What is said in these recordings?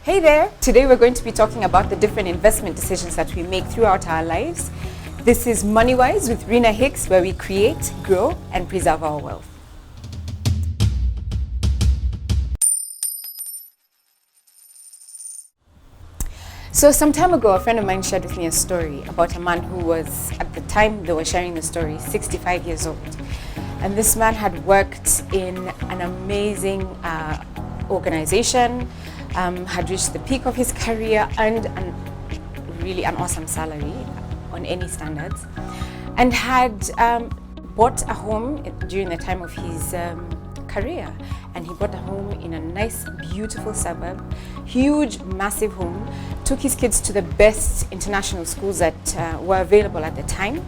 Hey there! Today we're going to be talking about the different investment decisions that we make throughout our lives. This is Money Wise with Rina Hicks, where we create, grow, and preserve our wealth. So some time ago, a friend of mine shared with me a story about a man who was, at the time they were sharing the story, 65 years old. And this man had worked in an amazing organization, had reached the peak of his career, earned really an awesome salary on any standards, and had bought a home during the time of his career. And he bought a home in a nice, beautiful suburb, huge, massive home, took his kids to the best international schools that were available at the time.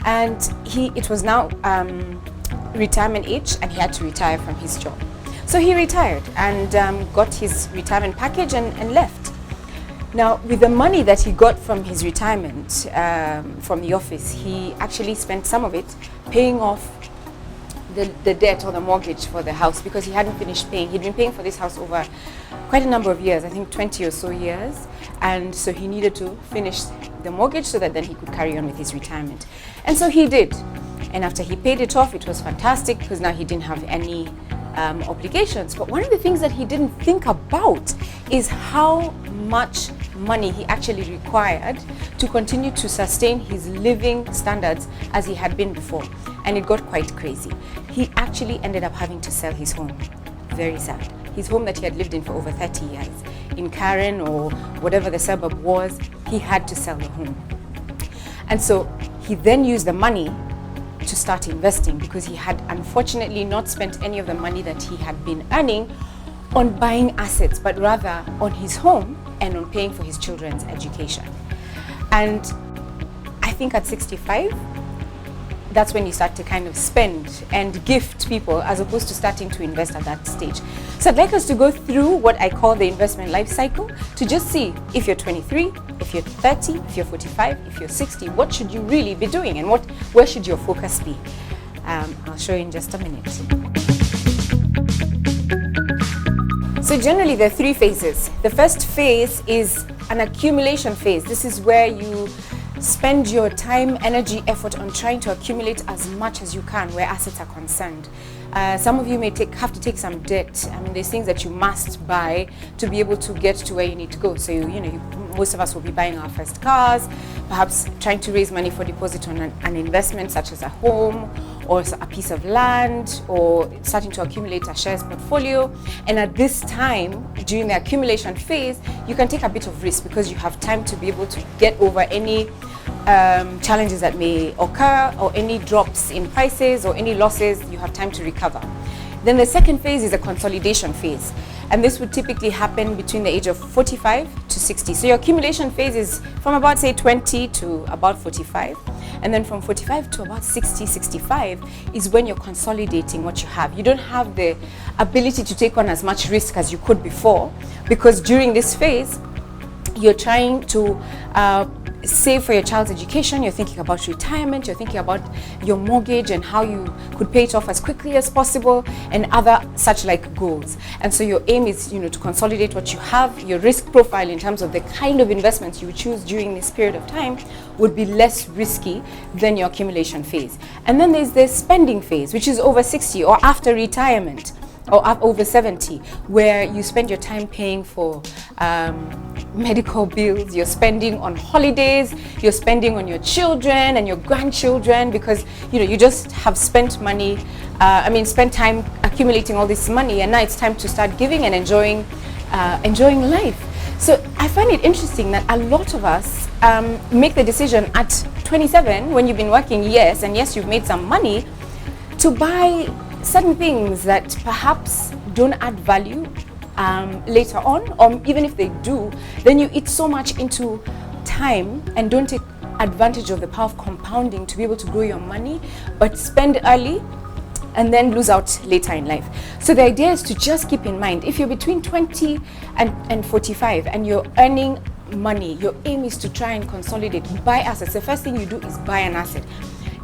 And it was now retirement age, and he had to retire from his job. So he retired and got his retirement package and left. Now, with the money that he got from his retirement from the office, he actually spent some of it paying off the debt or the mortgage for the house, because he hadn't finished paying. He'd been paying for this house over quite a number of years, I think 20 or so years. And so he needed to finish the mortgage so that then he could carry on with his retirement. And so he did. And after he paid it off, it was fantastic, because now he didn't have any obligations. But one of the things that he didn't think about is how much money he actually required to continue to sustain his living standards as he had been before. And it got quite crazy. He actually ended up having to sell his home. Very sad. His home that he had lived in for over 30 years. In Karen or whatever the suburb was, he had to sell the home. And so he then used the money to start investing, because he had unfortunately not spent any of the money that he had been earning on buying assets, but rather on his home and on paying for his children's education. And I think at 65, that's when you start to kind of spend and gift people, as opposed to starting to invest at that stage. So I'd like us to go through what I call the investment life cycle, to just see if you're 23, if you're 30, if you're 45, if you're 60, what should you really be doing, and where should your focus be? I'll show you in just a minute. So generally there are three phases. The first phase is an accumulation phase. This is where you spend your time, energy, effort on trying to accumulate as much as you can where assets are concerned. Some of you may have to take some debt. I mean, there's things that you must buy to be able to get to where you need to go. So most of us will be buying our first cars, perhaps trying to raise money for deposit on an investment such as a home or a piece of land, or starting to accumulate a shares portfolio. And at this time, during the accumulation phase, you can take a bit of risk, because you have time to be able to get over any challenges that may occur, or any drops in prices or any losses. You have time to recover. Then the second phase is a consolidation phase, and this would typically happen between the age of 45 to 60. So your accumulation phase is from about, say, 20 to about 45, and then from 45 to about 60, 65 is when you're consolidating what you have. You don't have the ability to take on as much risk as you could before, because during this phase you're trying to save for your child's education, you're thinking about retirement, you're thinking about your mortgage and how you could pay it off as quickly as possible, and other such like goals. And so your aim is, to consolidate what you have. Your risk profile in terms of the kind of investments you choose during this period of time would be less risky than your accumulation phase. And then there's the spending phase, which is over 60 or after retirement, or up over 70, where you spend your time paying for medical bills, you're spending on holidays, you're spending on your children and your grandchildren, because you just have spent money, spent time accumulating all this money, and now it's time to start giving and enjoying life. So I find it interesting that a lot of us make the decision at 27, when you've been working years, and yes, you've made some money, to buy certain things that perhaps don't add value later on, or even if they do, then you eat so much into time and don't take advantage of the power of compounding to be able to grow your money, but spend early and then lose out later in life. So the idea is to just keep in mind, if you're between 20 and 45 and you're earning money, your aim is to try and consolidate, buy assets. The first thing you do is buy an asset.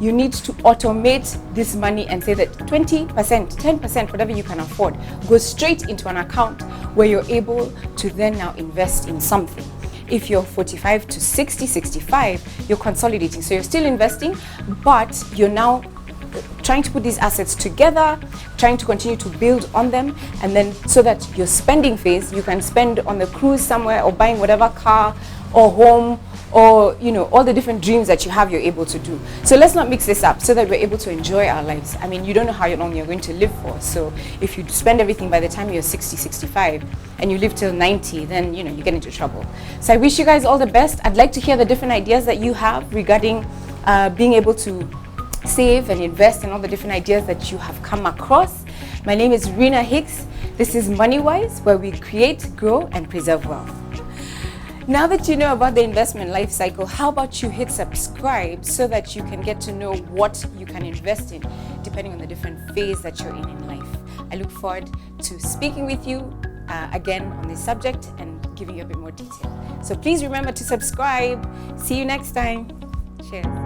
you need to automate this money and say that 20%, 10%, whatever you can afford, goes straight into an account where you're able to then now invest in something. If you're 45 to 60, 65, you're consolidating. So you're still investing, but you're now trying to put these assets together, trying to continue to build on them, and then so that your spending phase, you can spend on the cruise somewhere or buying whatever car or home or, you know, all the different dreams that you have, you're able to do. So let's not mix this up so that we're able to enjoy our lives. I mean, you don't know how long you're going to live for. So if you spend everything by the time you're 60, 65, and you live till 90, then, you know, you get into trouble. So I wish you guys all the best. I'd like to hear the different ideas that you have regarding being able to save and invest and all the different ideas that you have come across. My name is Rina Hicks. This is MoneyWise, where we create, grow, and preserve wealth. Now that you know about the investment life cycle, how about you hit subscribe so that you can get to know what you can invest in depending on the different phase that you're in life. I look forward to speaking with you again on this subject and giving you a bit more detail. So please remember to subscribe. See you next time. Cheers.